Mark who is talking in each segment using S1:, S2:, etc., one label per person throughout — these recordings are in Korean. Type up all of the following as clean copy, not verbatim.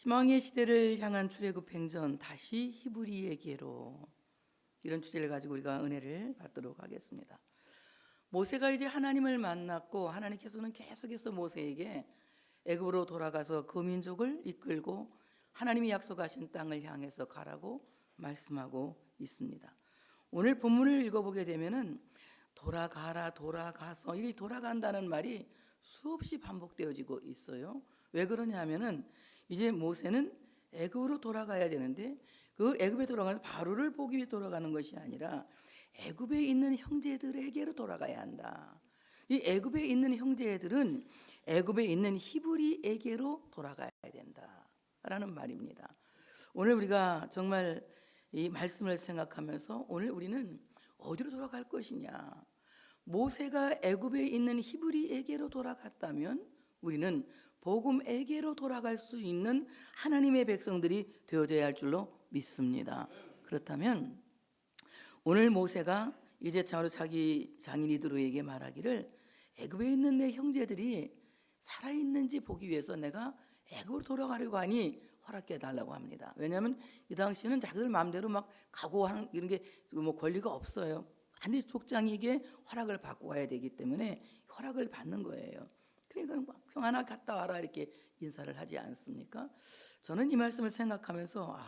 S1: 희망의 시대를 향한 출애굽 행전, 다시 히브리에게로, 이런 주제를 가지고 우리가 은혜를 받도록 하겠습니다. 모세가 이제 하나님을 만났고, 하나님께서는 계속해서 모세에게 애굽으로 돌아가서 그 민족을 이끌고 하나님이 약속하신 땅을 향해서 가라고 말씀하고 있습니다. 오늘 본문을 읽어보게 되면은 돌아가라, 돌아가서, 이 돌아간다는 말이 수없이 반복되어지고 있어요. 왜 그러냐 하면은 이제 모세는 애굽으로 돌아가야 되는데, 그 애굽에 돌아가서 바로를 보기 위해 돌아가는 것이 아니라 애굽에 있는 형제들에게로 돌아가야 한다. 이 애굽에 있는 형제들은 애굽에 있는 히브리에게로 돌아가야 된다라는 말입니다. 오늘 우리가 정말 이 말씀을 생각하면서 오늘 우리는 어디로 돌아갈 것이냐? 모세가 애굽에 있는 히브리에게로 돌아갔다면 우리는 복음에게로 돌아갈 수 있는 하나님의 백성들이 되어져야 할 줄로 믿습니다. 그렇다면 오늘 모세가 이제 자기 장인 이드로에게 말하기를, 애굽에 있는 내 형제들이 살아있는지 보기 위해서 내가 애굽으로 돌아가려고 하니 허락해 달라고 합니다. 왜냐하면 이 당시에는 자기들 마음대로 막 가고 하는 이런 게 뭐 권리가 없어요. 반드시 족장에게 허락을 받고 가야 되기 때문에 허락을 받는 거예요. 그러니까 형 하나 갔다 와라 이렇게 인사를 하지 않습니까? 저는 이 말씀을 생각하면서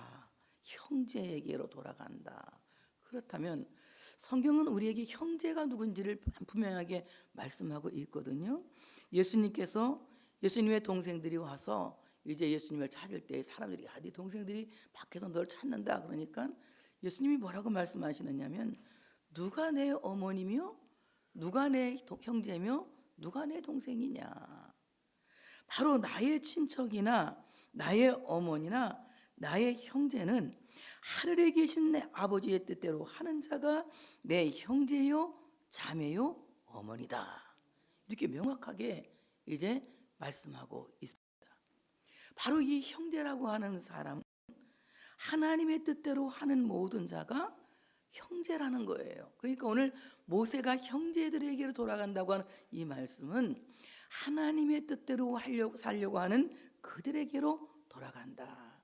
S1: 형제에게로 돌아간다. 그렇다면 성경은 우리에게 형제가 누군지를 분명하게 말씀하고 있거든요. 예수님의 동생들이 와서 이제 예수님을 찾을 때 사람들이 네 동생들이 밖에서 널 찾는다 그러니까 예수님이 뭐라고 말씀하시느냐면, 누가 내 어머니며 누가 내 형제며 누가 내 동생이냐? 바로 나의 친척이나 나의 어머니나 나의 형제는 하늘에 계신 내 아버지의 뜻대로 하는 자가 내 형제요 자매요 어머니다. 이렇게 명확하게 이제 말씀하고 있습니다. 바로 이 형제라고 하는 사람은 하나님의 뜻대로 하는 모든 자가 형제라는 거예요. 그러니까 오늘 모세가 형제들에게로 돌아간다고 하는 이 말씀은 하나님의 뜻대로 살려고 하는 그들에게로 돌아간다.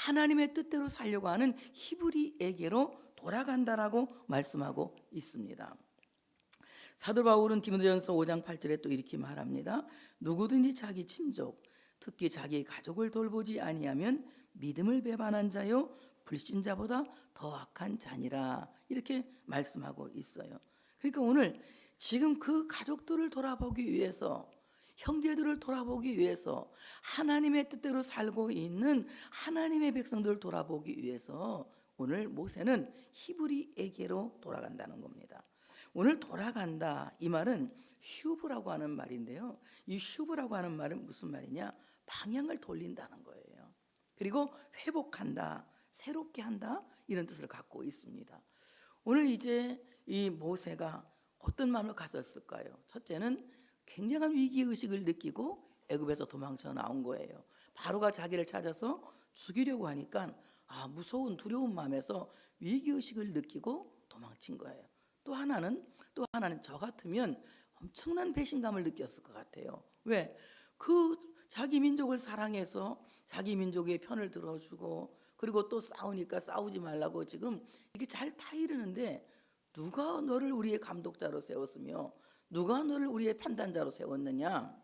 S1: 하나님의 뜻대로 살려고 하는 히브리에게로 돌아간다라고 말씀하고 있습니다. 사도 바울은 디모데전서 5장 8절에 또 이렇게 말합니다. 누구든지 자기 친족, 특히 자기 가족을 돌보지 아니하면 믿음을 배반한 자요 불신자보다 더 악한 자니라, 이렇게 말씀하고 있어요. 그러니까 오늘 지금 그 가족들을 돌아보기 위해서, 형제들을 돌아보기 위해서, 하나님의 뜻대로 살고 있는 하나님의 백성들을 돌아보기 위해서 오늘 모세는 히브리에게로 돌아간다는 겁니다. 오늘 돌아간다, 이 말은 슈브라고 하는 말인데요. 이 슈브라고 하는 말은 무슨 말이냐? 방향을 돌린다는 거예요. 그리고 회복한다, 새롭게 한다, 이런 뜻을 갖고 있습니다. 오늘 이제 이 모세가 어떤 마음을 가졌을까요? 첫째는 굉장한 위기의식을 느끼고 애굽에서 도망쳐 나온 거예요. 바로가 자기를 찾아서 죽이려고 하니까 무서운 두려운 마음에서 위기의식을 느끼고 도망친 거예요. 또 하나는 저 같으면 엄청난 배신감을 느꼈을 것 같아요. 왜? 자기 민족을 사랑해서 자기 민족의 편을 들어주고, 그리고 또 싸우니까 싸우지 말라고 지금 이게 잘 타이르는데, 누가 너를 우리의 감독자로 세웠으며 누가 너를 우리의 판단자로 세웠느냐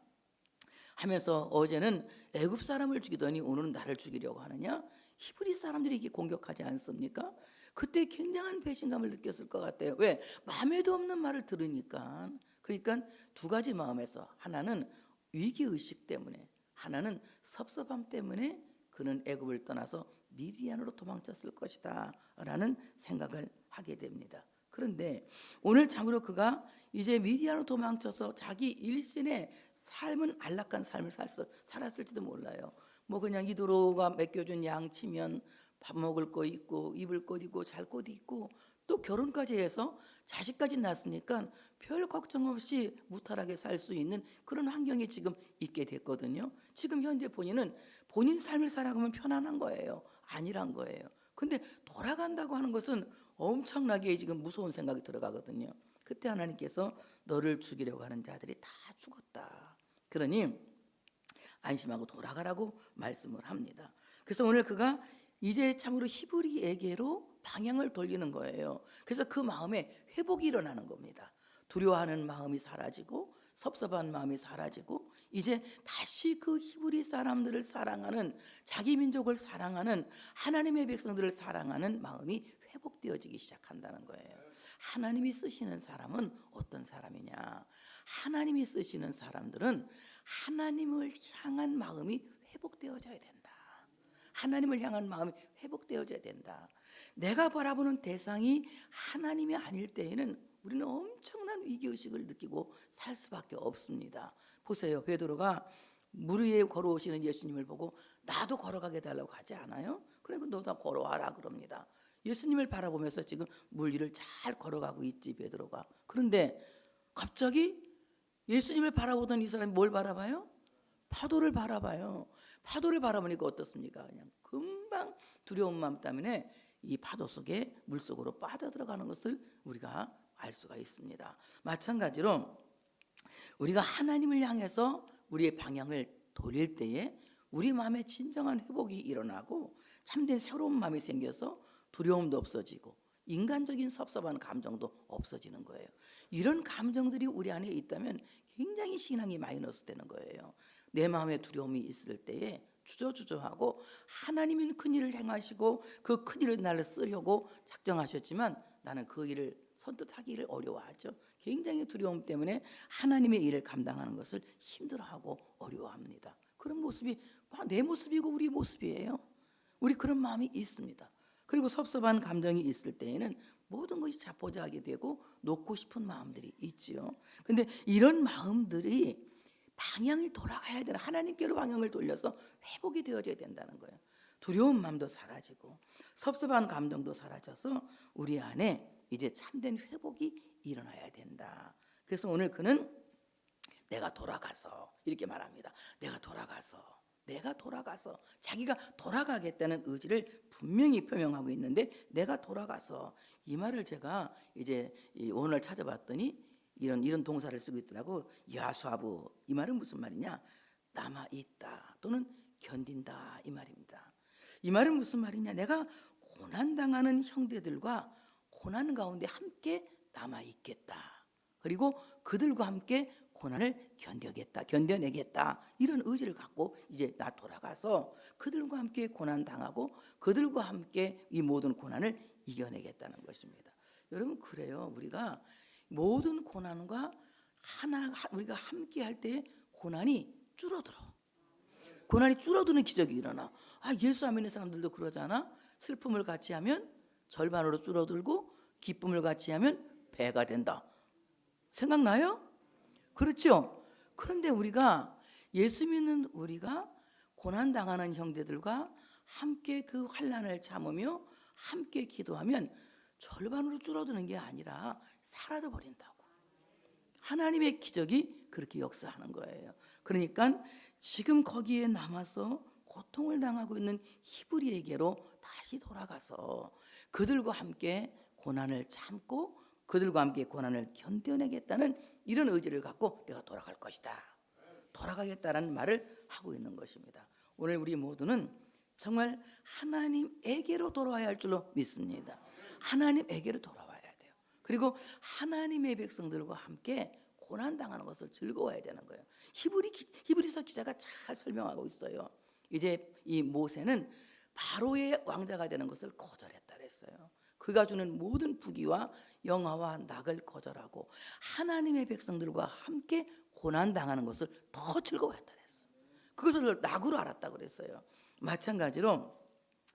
S1: 하면서, 어제는 애굽 사람을 죽이더니 오늘은 나를 죽이려고 하느냐? 히브리 사람들이 이렇게 공격하지 않습니까? 그때 굉장한 배신감을 느꼈을 것 같아요. 왜? 마음에도 없는 말을 들으니까. 그러니까 두 가지 마음에서, 하나는 위기의식 때문에, 하나는 섭섭함 때문에 그는 애굽을 떠나서 미디안으로 도망쳤을 것이다 라는 생각을 하게 됩니다. 그런데 오늘 참으로 그가 이제 미디안으로 도망쳐서 자기 일신의 삶은 안락한 삶을 살았을지도 몰라요. 그냥 이드로가 맡겨준 양 치면 밥 먹을 거 있고 입을 것 있고 잘 것 있고, 또 결혼까지 해서 자식까지 낳았으니까 별 걱정 없이 무탈하게 살 수 있는 그런 환경에 지금 있게 됐거든요. 지금 현재 본인은 본인 삶을 살아가면 편안한 거예요. 아니란 거예요. 근데 돌아간다고 하는 것은 엄청나게 지금 무서운 생각이 들어가거든요. 그때 하나님께서 너를 죽이려고 하는 자들이 다 죽었다. 그러니 안심하고 돌아가라고 말씀을 합니다. 그래서 오늘 그가 이제 참으로 히브리에게로 방향을 돌리는 거예요. 그래서 그 마음에 회복이 일어나는 겁니다. 두려워하는 마음이 사라지고 섭섭한 마음이 사라지고 이제 다시 그 히브리 사람들을 사랑하는, 자기 민족을 사랑하는, 하나님의 백성들을 사랑하는 마음이 회복되어지기 시작한다는 거예요. 하나님이 쓰시는 사람은 어떤 사람이냐? 하나님이 쓰시는 사람들은 하나님을 향한 마음이 회복되어져야 된다. 하나님을 향한 마음이 회복되어져야 된다. 내가 바라보는 대상이 하나님이 아닐 때에는 우리는 엄청난 위기의식을 느끼고 살 수밖에 없습니다. 보세요. 베드로가 물 위에 걸어오시는 예수님을 보고 나도 걸어가게 달라고 하지 않아요? 그래, 너도 걸어와라 그럽니다. 예수님을 바라보면서 지금 물 위를 잘 걸어가고 있지, 베드로가. 그런데 갑자기 예수님을 바라보던 이 사람이 뭘 바라봐요? 파도를 바라봐요. 파도를 바라보니까 어떻습니까? 그냥 금방 두려운 마음 때문에 이 파도 속에 물속으로 빠져들어가는 것을 우리가 알 수가 있습니다. 마찬가지로 우리가 하나님을 향해서 우리의 방향을 돌릴 때에 우리 마음에 진정한 회복이 일어나고 참된 새로운 마음이 생겨서 두려움도 없어지고 인간적인 섭섭한 감정도 없어지는 거예요. 이런 감정들이 우리 안에 있다면 굉장히 신앙이 마이너스 되는 거예요. 내 마음에 두려움이 있을 때에 주저주저하고 하나님은 큰 일을 행하시고 그 큰 일을 나를 쓰려고 작정하셨지만 나는 그 일을 선뜻하기를 어려워하죠. 굉장히 두려움 때문에 하나님의 일을 감당하는 것을 힘들어하고 어려워합니다. 그런 모습이 내 모습이고 우리 모습이에요. 우리 그런 마음이 있습니다. 그리고 섭섭한 감정이 있을 때에는 모든 것이 자포자하게 되고 놓고 싶은 마음들이 있지요. 근데 이런 마음들이 방향이 돌아가야 되는, 하나님께로 방향을 돌려서 회복이 되어져야 된다는 거예요. 두려운 마음도 사라지고 섭섭한 감정도 사라져서 우리 안에 이제 참된 회복이 일어나야 된다. 그래서 오늘 그는 내가 돌아가서 이렇게 말합니다. 내가 돌아가서 자기가 돌아가겠다는 의지를 분명히 표명하고 있는데 내가 돌아가서, 이 말을 제가 이제 오늘 찾아봤더니 이런 동사를 쓰고 있더라고. 야수아부, 이 말은 무슨 말이냐? 남아있다 또는 견딘다, 이 말입니다. 이 말은 무슨 말이냐? 내가 고난당하는 형제들과 고난 가운데 함께 남아있겠다. 그리고 그들과 함께 고난을 견뎌내겠다. 이런 의지를 갖고 이제 나 돌아가서 그들과 함께 고난 당하고 그들과 함께 이 모든 고난을 이겨내겠다는 것입니다. 여러분, 그래요. 우리가 모든 고난과 우리가 함께 할 때 고난이 줄어들어. 고난이 줄어드는 기적이 일어나. 예수 안 믿는 사람들도 그러잖아. 슬픔을 같이 하면 절반으로 줄어들고 기쁨을 같이 하면 배가 된다. 생각나요? 그렇죠? 그런데 우리가 예수 믿는 우리가 고난당하는 형제들과 함께 그 환난을 참으며 함께 기도하면 절반으로 줄어드는 게 아니라 사라져버린다고. 하나님의 기적이 그렇게 역사하는 거예요. 그러니까 지금 거기에 남아서 고통을 당하고 있는 히브리에게로 다시 돌아가서 그들과 함께 고난을 참고 그들과 함께 고난을 견뎌내겠다는 이런 의지를 갖고 내가 돌아갈 것이다, 돌아가겠다라는 말을 하고 있는 것입니다. 오늘 우리 모두는 정말 하나님에게로 돌아와야 할 줄로 믿습니다. 하나님에게로 돌아와야 돼요. 그리고 하나님의 백성들과 함께 고난당하는 것을 즐거워해야 되는 거예요. 히브리서 기자가 잘 설명하고 있어요. 이제 이 모세는 바로의 왕자가 되는 것을 거절했다 그랬어요. 그가 주는 모든 부귀와 영화와 낙을 거절하고 하나님의 백성들과 함께 고난당하는 것을 더 즐거워했다 그랬어요. 그것을 낙으로 알았다 그랬어요. 마찬가지로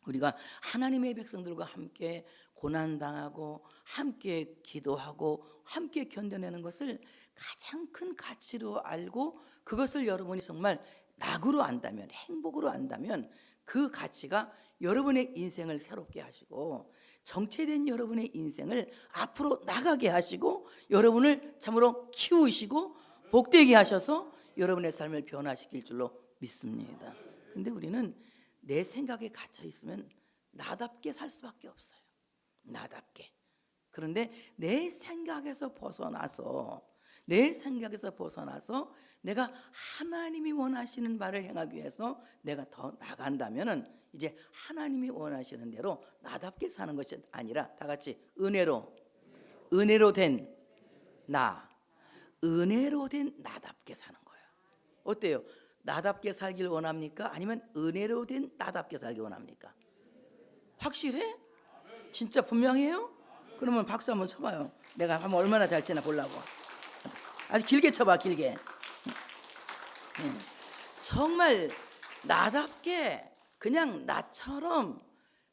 S1: 우리가 하나님의 백성들과 함께 고난당하고 함께 기도하고 함께 견뎌내는 것을 가장 큰 가치로 알고 그것을 여러분이 정말 낙으로 안다면, 행복으로 안다면 그 가치가 여러분의 인생을 새롭게 하시고 정체된 여러분의 인생을 앞으로 나가게 하시고 여러분을 참으로 키우시고 복되게 하셔서 여러분의 삶을 변화시킬 줄로 믿습니다. 근데 우리는 내 생각에 갇혀 있으면 나답게 살 수밖에 없어요. 나답게. 그런데 내 생각에서 벗어나서 내 생각에서 벗어나서 내가 하나님이 원하시는 바를 행하기 위해서 내가 더 나간다면은 이제 하나님이 원하시는 대로 나답게 사는 것이 아니라 다 같이 은혜로 된 나, 은혜로 된 나답게 사는 거예요. 어때요? 나답게 살길 원합니까? 아니면 은혜로 된 나답게 살길 원합니까? 확실해? 진짜 분명해요? 그러면 박수 한번 쳐봐요. 내가 한번 얼마나 잘 치나 보려고. 아주 길게 쳐봐, 길게. 정말 나답게 그냥 나처럼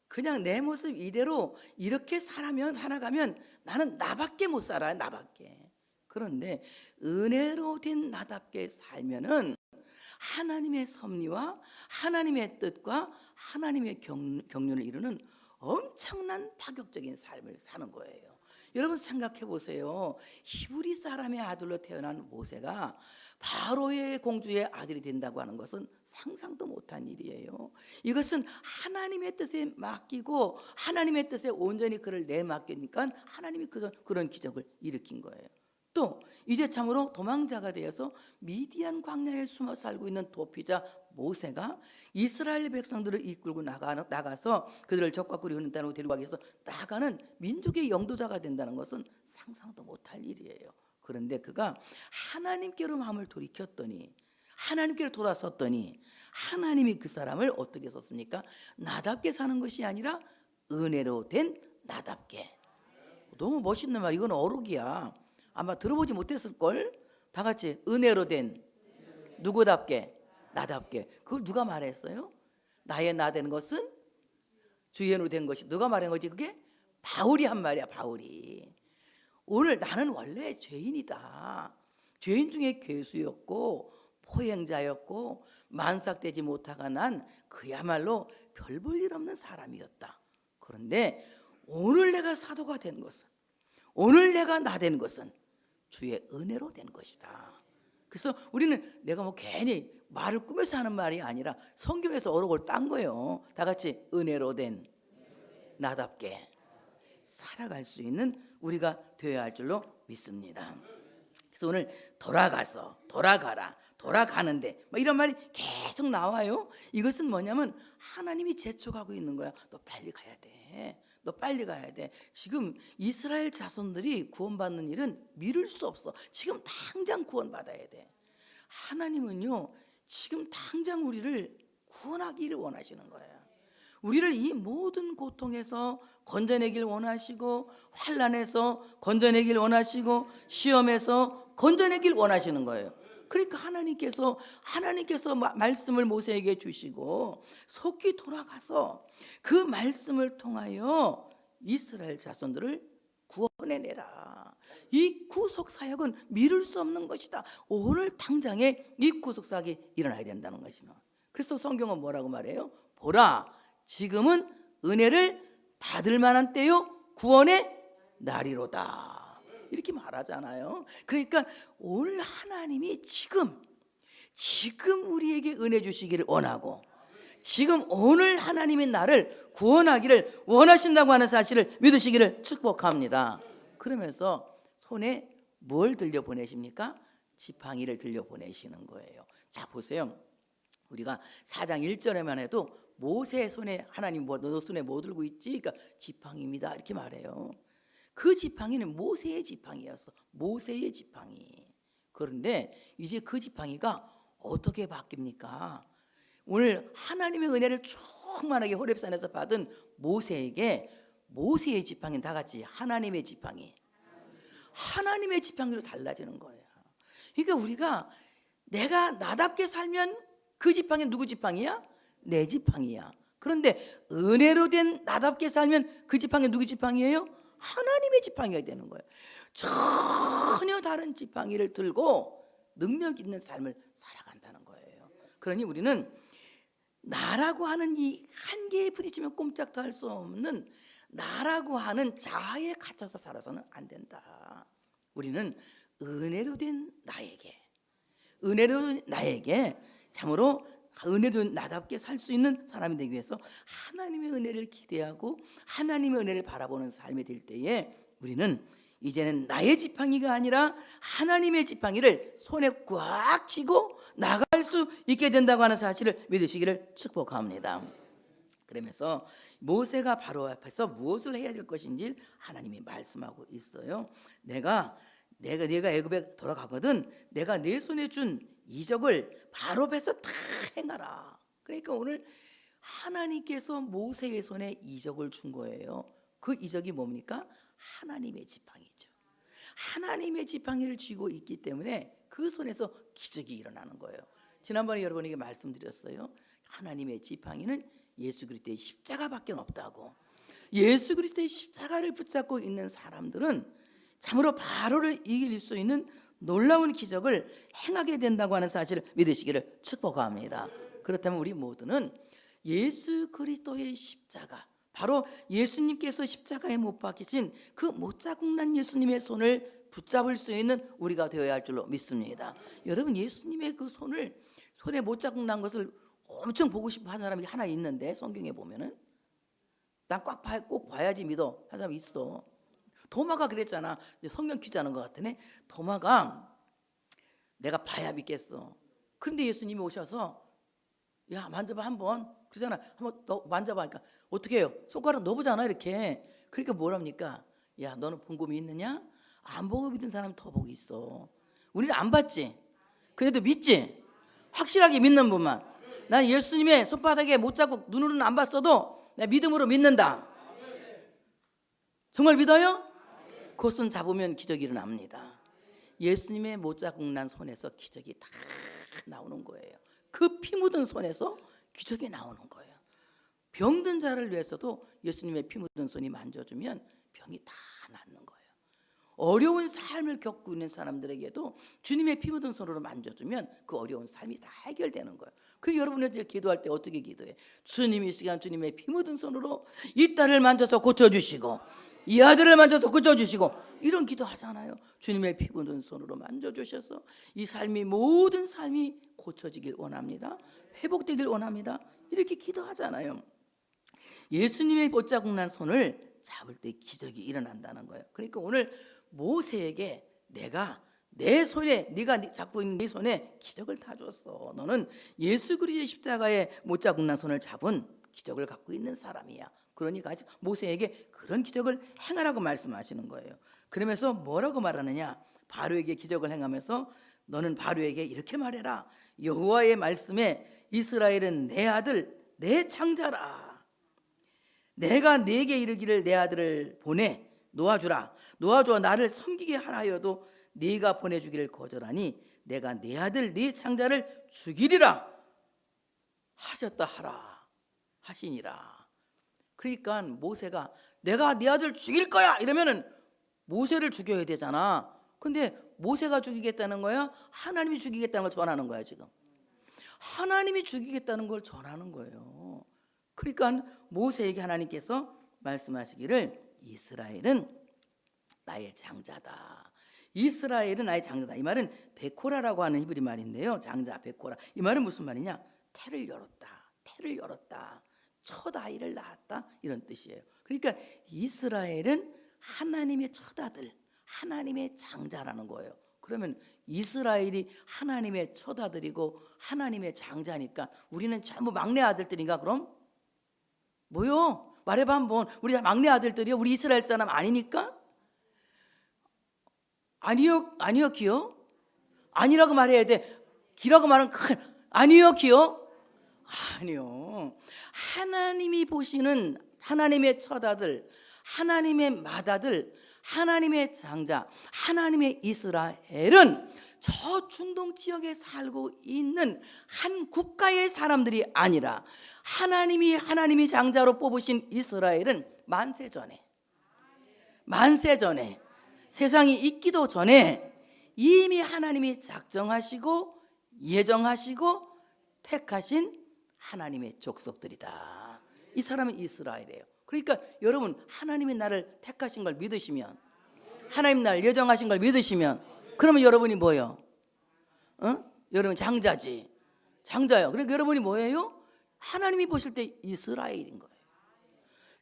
S1: 그냥 내 모습 이대로 이렇게 살아가면 나는 나밖에 못 살아요. 나밖에. 그런데 은혜로 된 나답게 살면은 하나님의 섭리와 하나님의 뜻과 하나님의 경륜을 이루는 엄청난 파격적인 삶을 사는 거예요. 여러분 생각해 보세요. 히브리 사람의 아들로 태어난 모세가 바로의 공주의 아들이 된다고 하는 것은 상상도 못한 일이에요. 이것은 하나님의 뜻에 맡기고 하나님의 뜻에 온전히 그를 내맡기니까 하나님이 그런 기적을 일으킨 거예요. 또 이제 참으로 도망자가 되어서 미디안 광야에 숨어 살고 있는 도피자 모세가 이스라엘 백성들을 이끌고 나가서 그들을 적과 꿀이 흐르는 땅으로 데리고 가기 위해서 나가는 민족의 영도자가 된다는 것은 상상도 못할 일이에요. 그런데 그가 하나님께로 마음을 돌이켰더니 하나님께로 돌아섰더니 하나님이 그 사람을 어떻게 썼습니까? 나답게 사는 것이 아니라 은혜로 된 나답게. 너무 멋있는 말. 이건 어록이야. 아마 들어보지 못했을걸? 다 같이 은혜로 된 누구답게? 나답게. 그걸 누가 말했어요? 나의 나 된 것은 주의 은혜로 된 것이. 누가 말한 거지 그게? 바울이 한 말이야. 바울이. 오늘 나는 원래 죄인이다. 죄인 중에 괴수였고 포행자였고 만삭되지 못하가 난 그야말로 별 볼 일 없는 사람이었다. 그런데 오늘 내가 사도가 된 것은, 오늘 내가 나 된 것은 주의 은혜로 된 것이다. 그래서 우리는 내가 뭐 괜히 말을 꾸며서 하는 말이 아니라 성경에서 어록을 딴 거예요. 다 같이 은혜로 된 나답게 살아갈 수 있는 우리가 되어야 할 줄로 믿습니다. 그래서 오늘 돌아가라, 돌아가는데 뭐 이런 말이 계속 나와요. 이것은 뭐냐면 하나님이 재촉하고 있는 거야. 너 빨리 가야 돼. 너 빨리 가야 돼. 지금 이스라엘 자손들이 구원받는 일은 미룰 수 없어. 지금 당장 구원받아야 돼. 하나님은요 지금 당장 우리를 구원하기를 원하시는 거예요. 우리를 이 모든 고통에서 건져내길 원하시고, 환난에서 건져내길 원하시고, 시험에서 건져내길 원하시는 거예요. 그러니까 하나님께서 말씀을 모세에게 주시고 속히 돌아가서 그 말씀을 통하여 이스라엘 자손들을 구원해내라. 이 구속 사역은 미룰 수 없는 것이다. 오늘 당장에 이 구속 사역이 일어나야 된다는 것이다. 그래서 성경은 뭐라고 말해요? 보라, 지금은 은혜를 받을 만한 때요 구원의 날이로다. 이렇게 말하잖아요. 그러니까 오늘 하나님이 지금 우리에게 은혜 주시기를 원하고, 지금 오늘 하나님이 나를 구원하기를 원하신다고 하는 사실을 믿으시기를 축복합니다. 그러면서 손에 뭘 들려 보내십니까? 지팡이를 들려 보내시는 거예요. 자 보세요. 우리가 4장 1절에만 해도 모세의 손에 하나님 너 손에 뭐 들고 있지? 그러니까 지팡이입니다 이렇게 말해요. 그 지팡이는 모세의 지팡이였어. 모세의 지팡이. 그런데 이제 그 지팡이가 어떻게 바뀝니까? 오늘 하나님의 은혜를 충만하게 호렙산에서 받은 모세에게 모세의 지팡이는 다 같이 하나님의 지팡이. 하나님의 지팡이로 달라지는 거예요. 그러니까 우리가 내가 나답게 살면 그 지팡이는 누구 지팡이야? 내 지팡이야. 그런데 은혜로 된 나답게 살면 그 지팡이는 누구 지팡이에요? 하나님의 지팡이가 되는 거예요. 전혀 다른 지팡이를 들고 능력 있는 삶을 살아간다는 거예요. 그러니 우리는 나라고 하는 이 한계에 부딪히면 꼼짝도 할 수 없는 나라고 하는 자아에 갇혀서 살아서는 안 된다. 우리는 은혜로 된 나에게 참으로 은혜로 나답게 살 수 있는 사람이 되기 위해서 하나님의 은혜를 기대하고 하나님의 은혜를 바라보는 삶이 될 때에 우리는 이제는 나의 지팡이가 아니라 하나님의 지팡이를 손에 꽉 쥐고 나갈 수 있게 된다고 하는 사실을 믿으시기를 축복합니다. 그러면서 모세가 바로 앞에서 무엇을 해야 될 것인지 하나님이 말씀하고 있어요. 내가 애굽에 돌아가거든 내가 내 손에 준 이적을 바로 앞에서 다 행하라. 그러니까 오늘 하나님께서 모세의 손에 이적을 준 거예요. 그 이적이 뭡니까? 하나님의 지팡이죠. 하나님의 지팡이를 쥐고 있기 때문에 그 손에서 기적이 일어나는 거예요. 지난번에 여러분에게 말씀드렸어요. 하나님의 지팡이는 예수 그리스도의 십자가밖에 없다고. 예수 그리스도의 십자가를 붙잡고 있는 사람들은 참으로 바로를 이길 수 있는 놀라운 기적을 행하게 된다고 하는 사실을 믿으시기를 축복합니다. 그렇다면 우리 모두는 예수 그리스도의 십자가, 바로 예수님께서 십자가에 못 박히신 그 못자국난 예수님의 손을 붙잡을 수 있는 우리가 되어야 할 줄로 믿습니다. 여러분, 예수님의 그 손에 못자국난 것을 엄청 보고 싶어 하는 사람이 하나 있는데, 성경에 보면은 난 꼭 봐야지 믿어 하는 사람이 있어. 도마가 그랬잖아. 성경 퀴즈 하는 것 같으네. 도마가 내가 봐야 믿겠어. 그런데 예수님이 오셔서 야 만져봐 한번, 그러잖아. 한번 더 만져봐. 그러니까 어떻게 해요? 손가락 넣어보잖아 이렇게. 그러니까 뭐랍니까? 야 너는 본 곰이 있느냐? 안 보고 믿은 사람 더 복이 있어. 우리는 안 봤지, 그래도 믿지. 확실하게 믿는 분만. 난 예수님의 손바닥에 못자국 눈으로는 안 봤어도 내 믿음으로 믿는다. 정말 믿어요? 그 손 잡으면 기적이 일어납니다. 예수님의 못자국 난 손에서 기적이 다 나오는 거예요. 그 피 묻은 손에서 기적이 나오는 거예요. 병든 자를 위해서도 예수님의 피 묻은 손이 만져주면 병이 다 낫는 거예요. 어려운 삶을 겪고 있는 사람들에게도 주님의 피 묻은 손으로 만져주면 그 어려운 삶이 다 해결되는 거예요. 그리고 여러분은 이제 기도할 때 어떻게 기도해? 주님, 이 시간 주님의 피 묻은 손으로 이 딸을 만져서 고쳐주시고 이 아들을 만져서 고쳐주시고, 이런 기도 하잖아요. 주님의 피 묻은 손으로 만져주셔서 이 삶이, 모든 삶이 고쳐지길 원합니다. 회복되길 원합니다. 이렇게 기도하잖아요. 예수님의 못자국 난 손을 잡을 때 기적이 일어난다는 거예요. 그러니까 오늘 모세에게 내가 내 손에, 네가 잡고 있는 네 손에 기적을 다 줬어. 너는 예수 그리스도의 십자가에 못자국 난 손을 잡은 기적을 갖고 있는 사람이야. 그러니까 모세에게 그런 기적을 행하라고 말씀하시는 거예요. 그러면서 뭐라고 말하느냐? 바로에게 기적을 행하면서 너는 바로에게 이렇게 말해라. 여호와의 말씀에 이스라엘은 내 아들, 내 창자라. 내가 네게 이르기를 내 아들을 보내 놓아주라. 놓아주어 나를 섬기게 하라 하여도 네가 보내주기를 거절하니 내가 네 아들 네 창자를 죽이리라 하셨다 하라 하시니라. 그러니까 모세가 내가 네 아들 죽일 거야 이러면은 모세를 죽여야 되잖아. 근데 모세가 죽이겠다는 거야? 하나님이 죽이겠다는 걸 전하는 거야. 지금 하나님이 죽이겠다는 걸 전하는 거예요. 그러니까 모세에게 하나님께서 말씀하시기를 이스라엘은 나의 장자다. 이스라엘은 나의 장자다. 이 말은 베코라라고 하는 히브리 말인데요. 장자, 베코라. 이 말은 무슨 말이냐? 태를 열었다. 첫 아이를 낳았다, 이런 뜻이에요. 그러니까 이스라엘은 하나님의 첫 아들, 하나님의 장자라는 거예요. 그러면 이스라엘이 하나님의 첫 아들이고 하나님의 장자니까 우리는 전부 막내 아들들인가? 그럼 뭐요? 말해봐 한번. 우리 다 막내 아들들이요? 우리 이스라엘 사람 아니니까? 아니요 기요? 아니라고 말해야 돼. 기라고 말하면 아니요 기요? 아니요. 하나님이 보시는 하나님의 첫아들, 하나님의 맏아들, 하나님의 장자, 하나님의 이스라엘은 저 중동 지역에 살고 있는 한 국가의 사람들이 아니라 하나님이 장자로 뽑으신 이스라엘은 만세 전에 세상이 있기도 전에 이미 하나님이 작정하시고 예정하시고 택하신 하나님의 족속들이다. 이 사람은 이스라엘이에요. 그러니까 여러분, 하나님이 나를 택하신 걸 믿으시면, 하나님 나를 예정하신 걸 믿으시면, 그러면 여러분이 뭐예요? 여러분 장자지. 장자요. 그러니까 여러분이 뭐예요? 하나님이 보실 때 이스라엘인 거예요.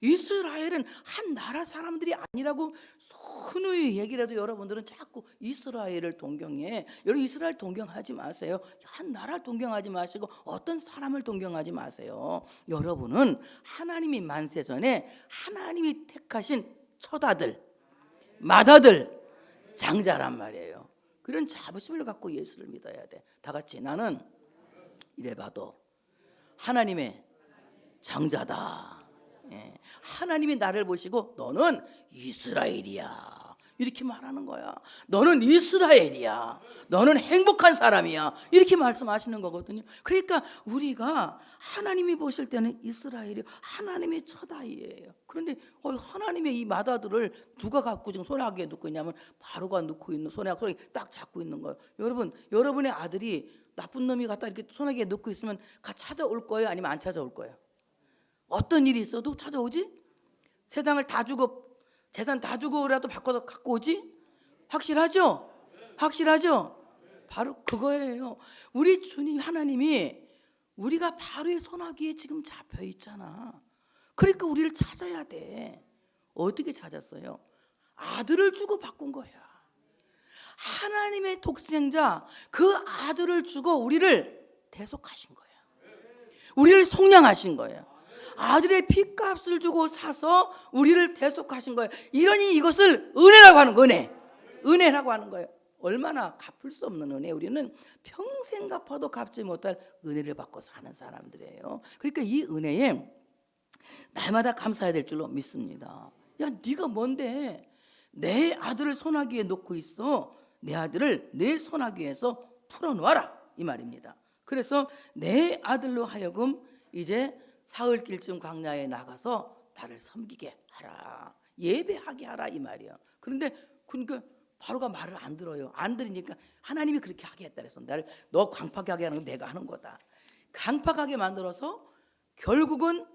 S1: 이스라엘은 한 나라 사람들이 아니라고 손의 얘기라도 여러분들은 자꾸 이스라엘을 동경해. 여러분 이스라엘 동경하지 마세요. 한 나라를 동경하지 마시고 어떤 사람을 동경하지 마세요. 여러분은 하나님이 만세 전에 하나님이 택하신 처다들, 맏아들, 장자란 말이에요. 그런 자부심을 갖고 예수를 믿어야 돼. 다 같이 나는 이래 봐도 하나님의 장자다. 예. 하나님이 나를 보시고 너는 이스라엘이야 이렇게 말하는 거야. 너는 이스라엘이야. 너는 행복한 사람이야. 이렇게 말씀하시는 거거든요. 그러니까 우리가 하나님이 보실 때는 이스라엘이 하나님의 처다이예요. 그런데 하나님의 이 맏아들을 누가 갖고 지금 소나기에 넣고 있냐면 바로가 넣고 있는 소나기 딱 잡고 있는 거예요. 여러분, 여러분의 아들이 나쁜 놈이 갖다 이렇게 소나기에 넣고 있으면 찾아올 거예요? 아니면 안 찾아올 거예요? 어떤 일이 있어도 찾아오지? 세상을 다 주고 재산 다 주고라도 바꿔서 갖고 오지? 확실하죠? 확실하죠? 바로 그거예요. 우리 주님 하나님이 우리가 바로의 소나기에 지금 잡혀 있잖아. 그러니까 우리를 찾아야 돼. 어떻게 찾았어요? 아들을 주고 바꾼 거야. 하나님의 독생자 그 아들을 주고 우리를 대속하신 거예요. 우리를 속량하신 거예요. 아들의 핏값을 주고 사서 우리를 대속하신 거예요. 이러니 이것을 은혜라고 하는 거예요. 은혜라고 하는 거예요. 얼마나 갚을 수 없는 은혜. 우리는 평생 갚아도 갚지 못할 은혜를 받고 사는 사람들이에요. 그러니까 이 은혜에 날마다 감사해야 될 줄로 믿습니다. 야, 네가 뭔데 내 아들을 소나기에 놓고 있어. 내 아들을 내 소나기에서 풀어놓아라 이 말입니다. 그래서 내 아들로 하여금 이제 사흘길쯤 광야에 나가서 나를 섬기게 하라, 예배하게 하라 이 말이야. 그런데 그러니까 바로가 말을 안 들어요. 안 들으니까 하나님이 그렇게 하게 했다 그래서 너 강팍하게 하는 건 내가 하는 거다. 강팍하게 만들어서 결국은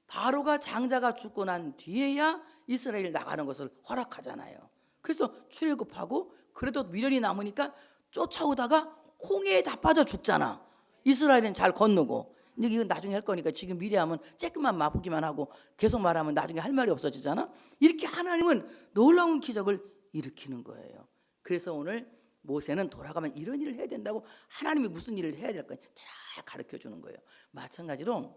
S1: 바로가 장자가 죽고 난 뒤에야 이스라엘 나가는 것을 허락하잖아요. 그래서 출애굽하고 그래도 미련이 남으니까 쫓아오다가 홍해에 다 빠져 죽잖아. 이스라엘은 잘 건너고. 이건 나중에 할 거니까 지금 미리 하면 쬐끔만 맛보기만 하고 계속 말하면 나중에 할 말이 없어지잖아. 이렇게 하나님은 놀라운 기적을 일으키는 거예요. 그래서 오늘 모세는 돌아가면 이런 일을 해야 된다고 하나님이 무슨 일을 해야 될까 잘 가르쳐 주는 거예요. 마찬가지로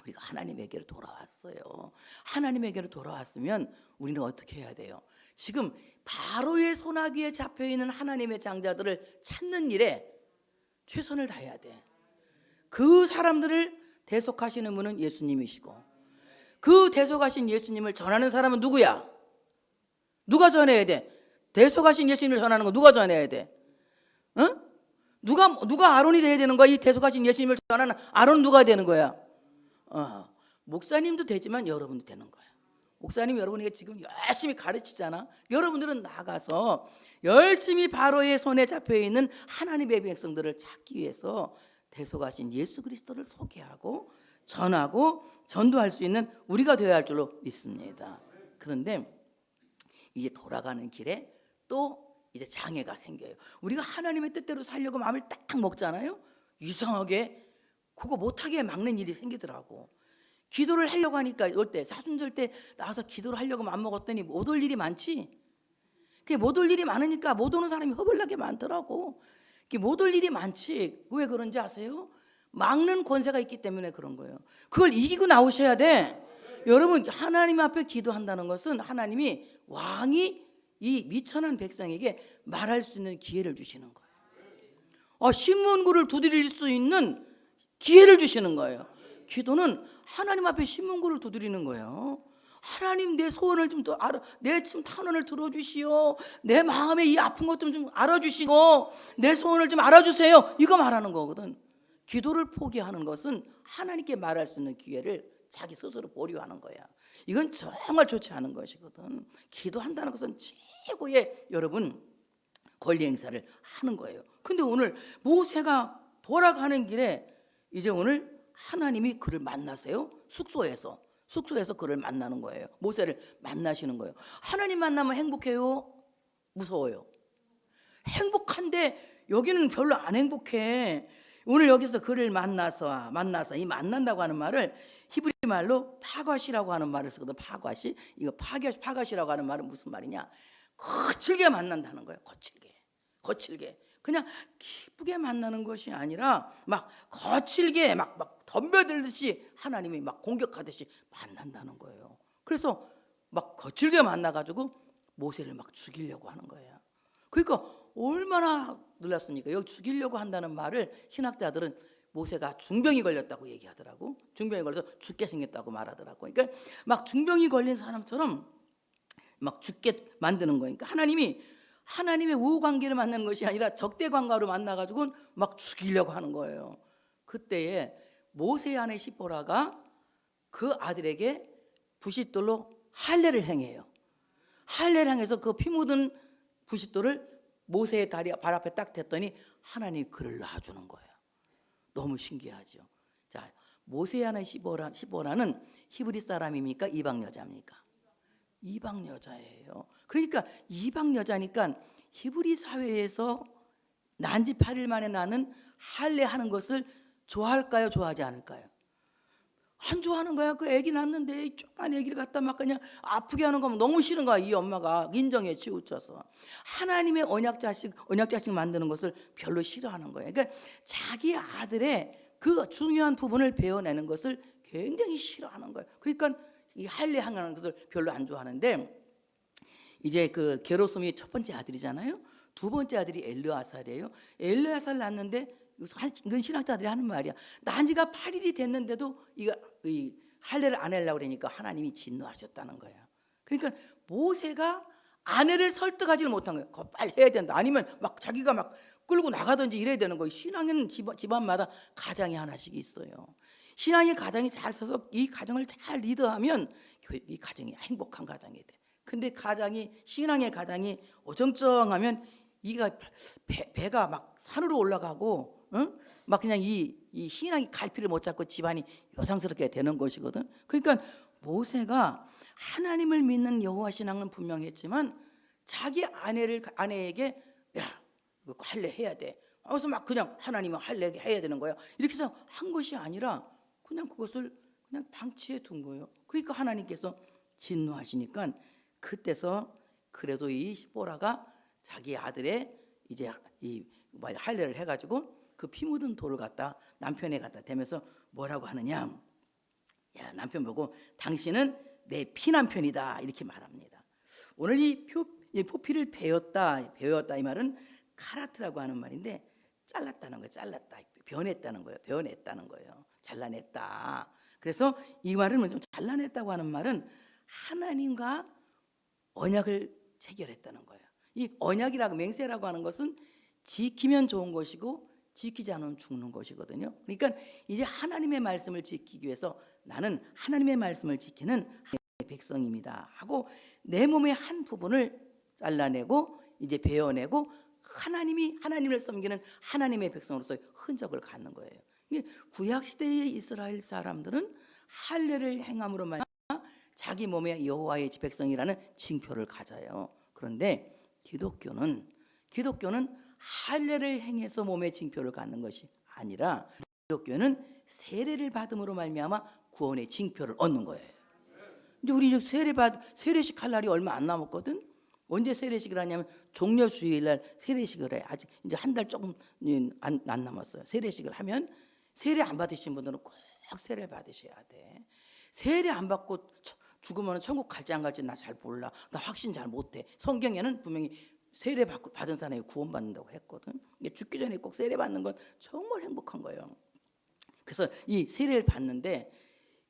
S1: 우리가 하나님에게로 돌아왔어요. 하나님에게로 돌아왔으면 우리는 어떻게 해야 돼요? 지금 바로의 소나기에 잡혀있는 하나님의 장자들을 찾는 일에 최선을 다해야 돼. 그 사람들을 대속하시는 분은 예수님이시고 그 대속하신 예수님을 전하는 사람은 누구야? 누가 전해야 돼? 대속하신 예수님을 전하는 거 누가 전해야 돼? 어? 누가 아론이 돼야 되는 거야? 이 대속하신 예수님을 전하는 아론은 누가 되는 거야? 목사님도 되지만 여러분도 되는 거야. 목사님 여러분에게 지금 열심히 가르치잖아. 여러분들은 나가서 열심히 바로의 손에 잡혀있는 하나님의 백성들을 찾기 위해서 대속하신 예수 그리스도를 소개하고 전하고 전도할 수 있는 우리가 되어야 할 줄로 믿습니다. 그런데 이제 돌아가는 길에 또 이제 장애가 생겨요. 우리가 하나님의 뜻대로 살려고 마음을 딱 먹잖아요. 이상하게 그거 못하게 막는 일이 생기더라고. 기도를 하려고 하니까 올 때 사순절 때 나와서 기도를 하려고 마음 먹었더니 못 올 일이 많지. 그게 못 올 일이 많으니까 못 오는 사람이 허벌나게 많더라고. 못 올 일이 많지. 왜 그런지 아세요? 막는 권세가 있기 때문에 그런 거예요. 그걸 이기고 나오셔야 돼. 여러분 하나님 앞에 기도한다는 것은 하나님이 왕이 이 미천한 백성에게 말할 수 있는 기회를 주시는 거예요. 신문구를 두드릴 수 있는 기회를 주시는 거예요. 기도는 하나님 앞에 신문구를 두드리는 거예요. 하나님 내 소원을 좀 더 알아, 내 지금 탄원을 들어주시오. 내 마음의 이 아픈 것 좀 알아주시고 내 소원을 좀 알아주세요. 이거 말하는 거거든. 기도를 포기하는 것은 하나님께 말할 수 있는 기회를 자기 스스로 보류하는 거야. 이건 정말 좋지 않은 것이거든. 기도한다는 것은 최고의 여러분 권리 행사를 하는 거예요. 근데 오늘 모세가 돌아가는 길에 이제 오늘 하나님이 그를 만나세요. 숙소에서 그를 만나는 거예요. 모세를 만나시는 거예요. 하나님 만나면 행복해요? 무서워요? 행복한데 여기는 별로 안 행복해. 오늘 여기서 그를 만나서 이 만난다고 하는 말을 히브리 말로 파과시라고 하는 말을 쓰거든. 파과시. 이거 파과시라고 하는 말은 무슨 말이냐? 거칠게 만난다는 거예요. 거칠게. 그냥 기쁘게 만나는 것이 아니라 막 거칠게 막 덤벼들듯이 하나님이 막 공격하듯이 만난다는 거예요. 그래서 막 거칠게 만나가지고 모세를 막 죽이려고 하는 거예요. 그러니까 얼마나 놀랍습니까? 여기 죽이려고 한다는 말을 신학자들은 모세가 중병이 걸렸다고 얘기하더라고. 중병이 걸려서 죽게 생겼다고 말하더라고. 그러니까 막 중병이 걸린 사람처럼 막 죽게 만드는 거니까 하나님의 우호관계를 만나는 것이 아니라 적대관계로 만나가지고 막 죽이려고 하는 거예요. 그때에 모세의 아내 시보라가 그 아들에게 부싯돌로 할례를 행해요. 할례를 행해서 그 피 묻은 부싯돌을 모세의 발 앞에 딱 댔더니 하나님이 그를 놔주는 거예요. 너무 신기하죠. 자, 모세의 아내 시보라는 히브리 사람입니까? 이방 여자입니까? 이방 여자예요. 그러니까 이방 여자니까 히브리 사회에서 난지 8일 만에 나는 할례하는 것을 좋아할까요? 좋아하지 않을까요? 안 좋아하는 거야. 그 애기 낳는데 조그만 애기를 갖다 막 그냥 아프게 하는 거 너무 싫은 거야. 이 엄마가 인정에 치우쳐서 하나님의 언약 자식 만드는 것을 별로 싫어하는 거예요. 그러니까 자기 아들의 그 중요한 부분을 베어내는 것을 굉장히 싫어하는 거예요. 그러니까 이 할례하는 것을 별로 안 좋아하는데, 이제 그 게르솜이 첫 번째 아들이잖아요. 두 번째 아들이 엘르아살이에요. 엘르아살 낳는데 이건 신학자들이 하는 말이야. 난 지가 8일이 됐는데도 이 할례를 안 하려고 그러니까 하나님이 진노하셨다는 거예요. 그러니까 모세가 아내를 설득하지를 못한 거예요. 그거 빨리 해야 된다. 아니면 막 자기가 막 끌고 나가든지 이래야 되는 거예요. 신앙에는 집안마다 가장이 하나씩 있어요. 신앙의 가정이 잘 서서 이 가정을 잘 리드하면 이 가정이 행복한 가정이 돼. 근데 신앙의 가정이 어정쩡하면 이가 배가 막 산으로 올라가고, 응? 막 그냥 이 신앙이 갈피를 못 잡고 집안이 요상스럽게 되는 것이거든. 그러니까 모세가 하나님을 믿는 여호와 신앙은 분명했지만 자기 아내에게 야, 이거 할례 해야 돼. 그래서 막 그냥 하나님은 할례 해야 되는 거야. 이렇게 해서 한 것이 아니라 그냥 그것을 그냥 방치해 둔 거예요. 그러니까 하나님께서 진노하시니까 그때서 그래도 이 시보라가 자기 아들의 이제 이 할례를 해가지고 그 피 묻은 돌을 갖다 남편에 갖다 대면서 뭐라고 하느냐? 야, 남편 보고 당신은 내 피남편이다 이렇게 말합니다. 오늘 이 포피를 베었다 이 말은 카라트라고 하는 말인데 잘랐다는 거예요. 변했다는 거예요. 잘라냈다. 그래서 이 말은 뭐냐면 잘라냈다고 하는 말은 하나님과 언약을 체결했다는 거예요. 이 언약이라고 맹세라고 하는 것은 지키면 좋은 것이고 지키지 않으면 죽는 것이거든요. 그러니까 이제 하나님의 말씀을 지키기 위해서 나는 하나님의 말씀을 지키는 백성입니다 하고 내 몸의 한 부분을 잘라내고 이제 베어내고 하나님을 섬기는 하나님의 백성으로서의 흔적을 갖는 거예요. 구약 시대의 이스라엘 사람들은 할례를 행함으로 말미암아 자기 몸에 여호와의 백성이라는 징표를 가져요. 그런데 기독교는 할례를 행해서 몸에 징표를 갖는 것이 아니라 기독교는 세례를 받음으로 말미암아 구원의 징표를 얻는 거예요. 근데 우리 이제 세례식 할 날이 얼마 안 남았거든. 언제 세례식을 하냐면 종려주일날 세례식을 해. 아직 이제 한 달 조금 안 남았어요. 세례식을 하면 세례 안 받으신 분들은 꼭 세례 받으셔야 돼. 세례 안 받고 죽으면 천국 갈지 안 갈지 나 잘 몰라. 나 확신 잘 못해. 성경에는 분명히 세례 받은 사람이 구원받는다고 했거든. 죽기 전에 꼭 세례 받는 건 정말 행복한 거예요. 그래서 이 세례를 받는데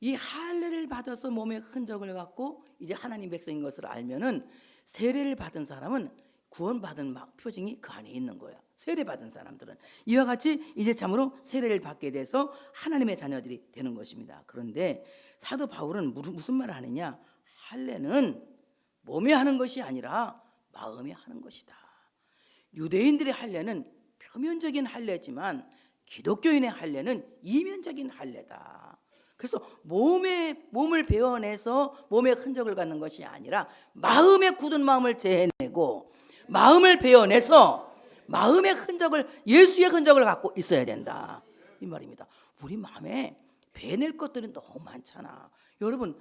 S1: 이 할례를 받아서 몸에 흔적을 갖고 이제 하나님 백성인 것을 알면은 세례를 받은 사람은 구원받은 표징이 그 안에 있는 거예요. 세례 받은 사람들은 이와 같이 이제 참으로 세례를 받게 돼서 하나님의 자녀들이 되는 것입니다. 그런데 사도 바울은 무슨 말을 하느냐? 할례는 몸에 하는 것이 아니라 마음에 하는 것이다. 유대인들의 할례는 표면적인 할례지만 기독교인의 할례는 이면적인 할례다. 그래서 몸을 베어내서 몸의 흔적을 갖는 것이 아니라 마음의 굳은 마음을 재해내고 마음을 베어내서 마음의 흔적을 예수의 흔적을 갖고 있어야 된다. 이 말입니다. 우리 마음에 배낼 것들이 너무 많잖아. 여러분,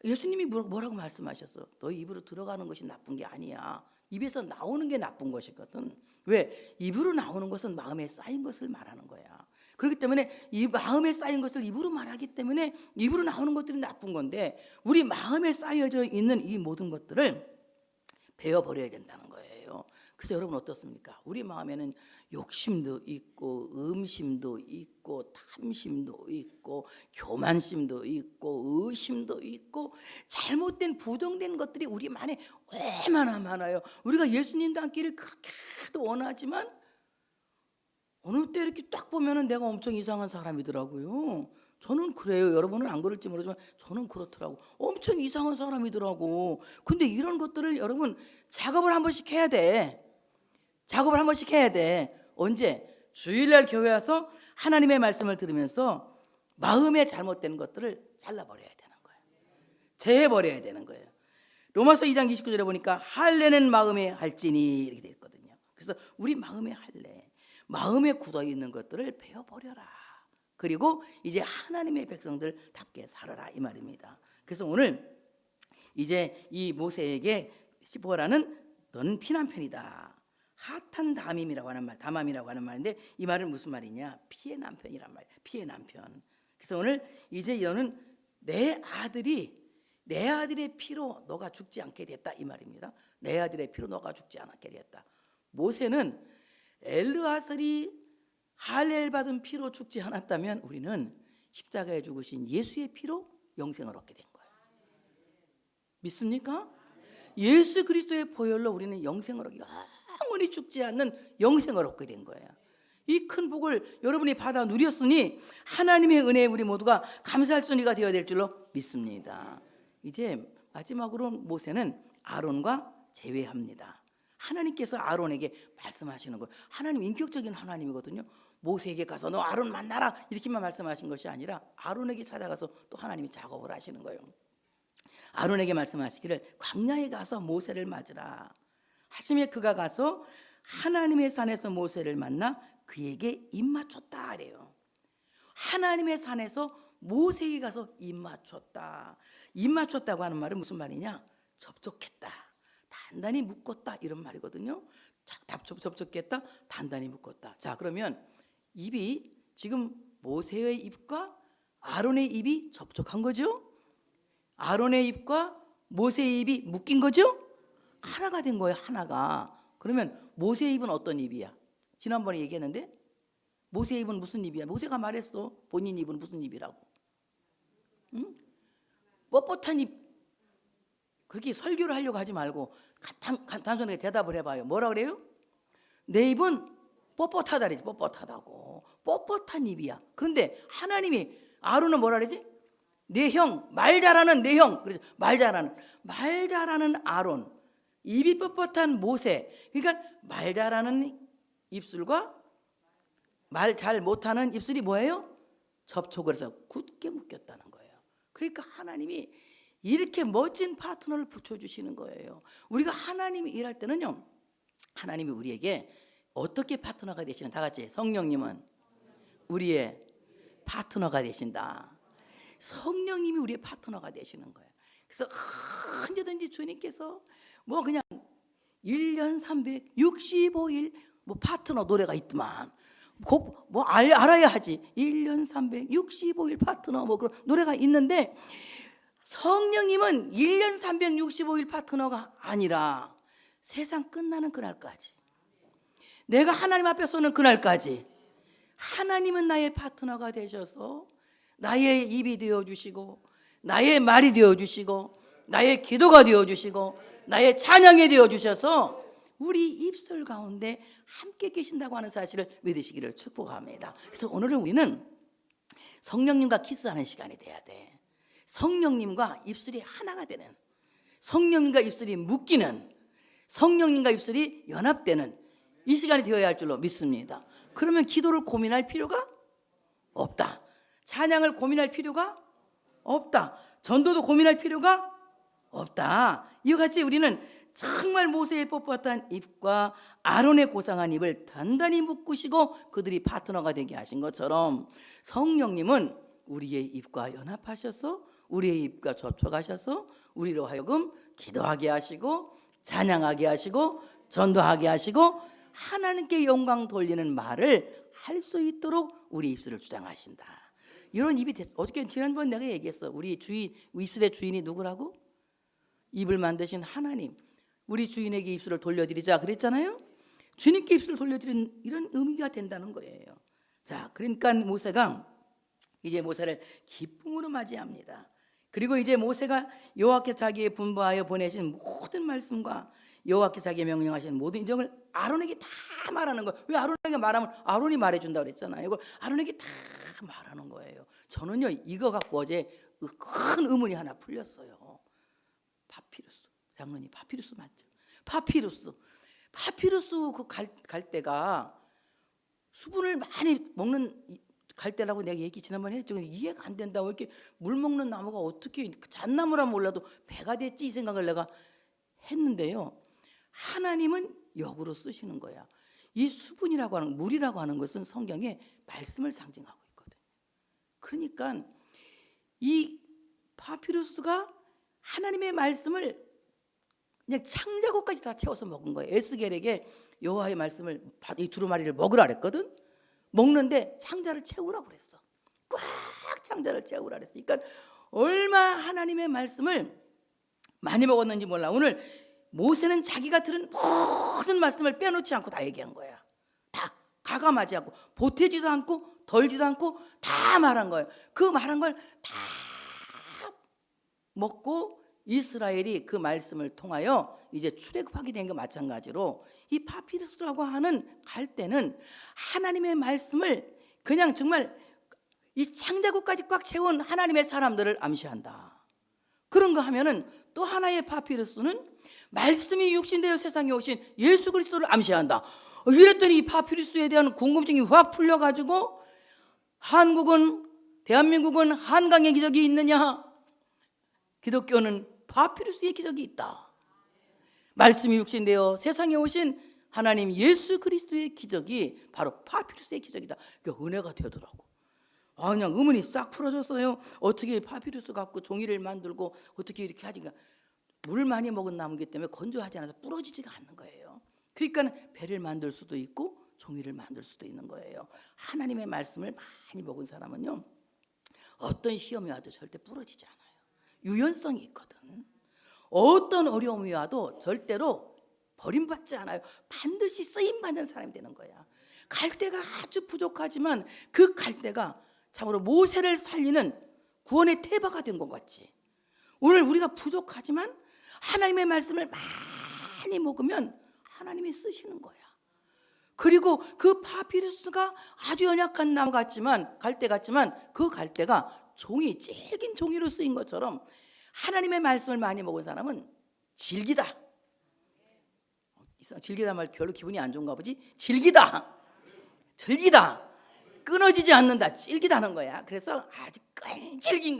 S1: 예수님이 뭐라고 말씀하셨어? 너 입으로 들어가는 것이 나쁜 게 아니야. 입에서 나오는 게 나쁜 것이거든. 왜? 입으로 나오는 것은 마음에 쌓인 것을 말하는 거야. 그렇기 때문에 이 마음에 쌓인 것을 입으로 말하기 때문에 입으로 나오는 것들이 나쁜 건데, 우리 마음에 쌓여져 있는 이 모든 것들을 베어버려야 된다는 거예요. 그래서 여러분 어떻습니까? 우리 마음에는 욕심도 있고 음심도 있고 탐심도 있고 교만심도 있고 의심도 있고 잘못된 부정된 것들이 우리 안에 얼마나 많아요. 우리가 예수님과 함께를 그렇게도 원하지만 어느 때 이렇게 딱 보면은 내가 엄청 이상한 사람이더라고요. 저는 그래요. 여러분은 안 그럴지 모르지만 저는 그렇더라고. 엄청 이상한 사람이더라고. 근데 이런 것들을 여러분 작업을 한 번씩 해야 돼. 작업을 한 번씩 해야 돼. 언제? 주일날 교회 와서 하나님의 말씀을 들으면서 마음에 잘못된 것들을 잘라버려야 되는 거예요. 제해버려야 되는 거예요. 로마서 2장 29절에 보니까 할례는 마음에 할지니 이렇게 되어 있거든요. 그래서 우리 마음에 할례, 마음에 굳어있는 것들을 베어버려라. 그리고 이제 하나님의 백성들답게 살아라 이 말입니다. 그래서 오늘 이제 이 모세에게 시보라는 너는 피난편이다. 핫한 담임이라고 하는 말, 담함이라고 하는 말인데 이 말은 무슨 말이냐? 피의 남편이란 말이야. 피의 남편. 그래서 오늘 이제 너는 내 아들의 피로 너가 죽지 않게 됐다 이 말입니다. 내 아들의 피로 너가 죽지 않게 됐다. 모세는 엘르아살이 할례를 받은 피로 죽지 않았다면 우리는 십자가에 죽으신 예수의 피로 영생을 얻게 된 거예요. 믿습니까? 예수 그리스도의 보혈로 우리는 영생을 얻게, 영원히 죽지 않는 영생을 얻게 된 거예요. 이 큰 복을 여러분이 받아 누렸으니 하나님의 은혜에 우리 모두가 감사할 순위가 되어야 될 줄로 믿습니다. 이제 마지막으로 모세는 아론과 제외합니다. 하나님께서 아론에게 말씀하시는 거예요. 하나님 인격적인 하나님이거든요. 모세에게 가서 너 아론 만나라 이렇게만 말씀하신 것이 아니라 아론에게 찾아가서 또 하나님이 작업을 하시는 거예요. 아론에게 말씀하시기를 광야에 가서 모세를 맞으라 하시며 그가 가서 하나님의 산에서 모세를 만나 그에게 입맞췄다 그래요. 하나님의 산에서 모세에게 가서 입맞췄다. 입맞췄다고 하는 말은 무슨 말이냐? 접촉했다, 단단히 묶었다 이런 말이거든요. 접촉했다, 단단히 묶었다. 자, 그러면 입이 지금 모세의 입과 아론의 입이 접촉한 거죠. 아론의 입과 모세의 입이 묶인 거죠. 하나가 된 거예요. 하나가. 그러면 모세의 입은 어떤 입이야? 지난번에 얘기했는데 모세의 입은 무슨 입이야? 모세가 말했어. 본인 입은 무슨 입이라고. 응? 뻣뻣한 입. 그렇게 설교를 하려고 하지 말고 단순하게 대답을 해봐요. 뭐라 그래요? 내 입은 뻣뻣하다 그러지. 뻣뻣하다고. 뻣뻣한 입이야. 그런데 하나님이 아론은 뭐라 그러지? 내 형, 말 잘하는 내 형. 그래서 말 잘하는 아론. 입이 뻣뻣한 모세. 그러니까 말 잘하는 입술과 말 잘 못하는 입술이 뭐예요? 접촉을 해서 굳게 묶였다는 거예요. 그러니까 하나님이 이렇게 멋진 파트너를 붙여주시는 거예요. 우리가 하나님이 일할 때는요, 하나님이 우리에게 어떻게 파트너가 되시는, 다 같이 성령님은 우리의 파트너가 되신다. 성령님이 우리의 파트너가 되시는 거예요. 그래서 언제든지 주님께서 뭐 그냥 1년 365일 뭐 파트너 노래가 있더만 꼭 뭐 알아야 하지. 1년 365일 파트너 뭐 그런 노래가 있는데 성령님은 1년 365일 파트너가 아니라 세상 끝나는 그날까지, 내가 하나님 앞에 서는 그날까지 하나님은 나의 파트너가 되셔서 나의 입이 되어주시고 나의 말이 되어주시고 나의 기도가 되어주시고 나의 찬양이 되어주셔서 우리 입술 가운데 함께 계신다고 하는 사실을 믿으시기를 축복합니다. 그래서 오늘은 우리는 성령님과 키스하는 시간이 돼야 돼. 성령님과 입술이 하나가 되는, 성령님과 입술이 묶이는, 성령님과 입술이 연합되는 이 시간이 되어야 할 줄로 믿습니다. 그러면 기도를 고민할 필요가 없다. 찬양을 고민할 필요가 없다. 전도도 고민할 필요가 없다. 이와 같이 우리는 정말 모세의 뻣뻣한 입과 아론의 고상한 입을 단단히 묶으시고 그들이 파트너가 되게 하신 것처럼 성령님은 우리의 입과 연합하셔서 우리의 입과 접촉하셔서 우리로 하여금 기도하게 하시고 찬양하게 하시고 전도하게 하시고 하나님께 영광 돌리는 말을 할 수 있도록 우리 입술을 주장하신다. 이런 입이 어저께 지난번 내가 얘기했어. 우리 입술의 주인이 누구라고? 입을 만드신 하나님. 우리 주인에게 입술을 돌려드리자 그랬잖아요. 주님께 입술을 돌려드리는 이런 의미가 된다는 거예요. 자, 그러니까 모세가 이제 모세를 기쁨으로 맞이합니다. 그리고 이제 모세가 여호와께서 자기의 분부하여 보내신 모든 말씀과 여호와께서 자기의 명령하신 모든 인정을 아론에게 다 말하는 거예요. 왜 아론에게 말하면 아론이 말해준다고 그랬잖아요. 이걸 아론에게 다 말하는 거예요. 저는요 이거 갖고 어제 큰 의문이 하나 풀렸어요. 파피루스, 장로님 파피루스 맞죠? 파피루스 그 갈대가 수분을 많이 먹는 갈대라고 내가 얘기 지난번에 했죠. 이해가 안 된다고. 이렇게 물 먹는 나무가 어떻게 잣나무라 몰라도 배가 됐지 이 생각을 내가 했는데요. 하나님은 역으로 쓰시는 거야. 이 수분이라고 하는 물이라고 하는 것은 성경에 말씀을 상징하고 있거든요. 그러니까 이 파피루스가 하나님의 말씀을 그냥 창자국까지 다 채워서 먹은 거예요. 에스겔에게 여호와의 말씀을 이 두루마리를 먹으라 그랬거든. 먹는데 창자를 채우라고 그랬어. 꽉 창자를 채우라 그랬어. 그러니까 얼마나 하나님의 말씀을 많이 먹었는지 몰라. 오늘 모세는 자기가 들은 모든 말씀을 빼놓지 않고 다 얘기한 거야. 다 가감하지 않고 보태지도 않고 덜지도 않고 다 말한 거예요. 그 말한 걸 다 먹고 이스라엘이 그 말씀을 통하여 이제 출애굽하게 된 것 마찬가지로 이 파피루스라고 하는 갈대는 하나님의 말씀을 그냥 정말 이 창자국까지 꽉 채운 하나님의 사람들을 암시한다. 그런 거 하면은 또 하나의 파피루스는 말씀이 육신되어 세상에 오신 예수 그리스도를 암시한다. 이랬더니 이 파피루스에 대한 궁금증이 확 풀려가지고 대한민국은 한강의 기적이 있느냐? 기독교는 파피루스의 기적이 있다. 말씀이 육신되어 세상에 오신 하나님 예수 그리스도의 기적이 바로 파피루스의 기적이다. 그러니까 은혜가 되더라고. 그냥 의문이 싹 풀어졌어요. 어떻게 파피루스 갖고 종이를 만들고 어떻게 이렇게 하지? 물 많이 먹은 나무기 때문에 건조하지 않아서 부러지지가 않는 거예요. 그러니까 배를 만들 수도 있고 종이를 만들 수도 있는 거예요. 하나님의 말씀을 많이 먹은 사람은요 어떤 시험이 와도 절대 부러지지 않아요. 유연성이 있거든. 어떤 어려움이 와도 절대로 버림받지 않아요. 반드시 쓰임받는 사람이 되는 거야. 갈대가 아주 부족하지만 그 갈대가 참으로 모세를 살리는 구원의 태바가 된 것 같지. 오늘 우리가 부족하지만 하나님의 말씀을 많이 먹으면 하나님이 쓰시는 거야. 그리고 그 파피루스가 아주 연약한 나무 같지만 갈대 같지만 그 갈대가 질긴 종이로 쓰인 것처럼 하나님의 말씀을 많이 먹은 사람은 질기다. 질기다 말 별로 기분이 안 좋은가 보지? 질기다. 끊어지지 않는다. 질기다는 거야. 그래서 아주 끈질긴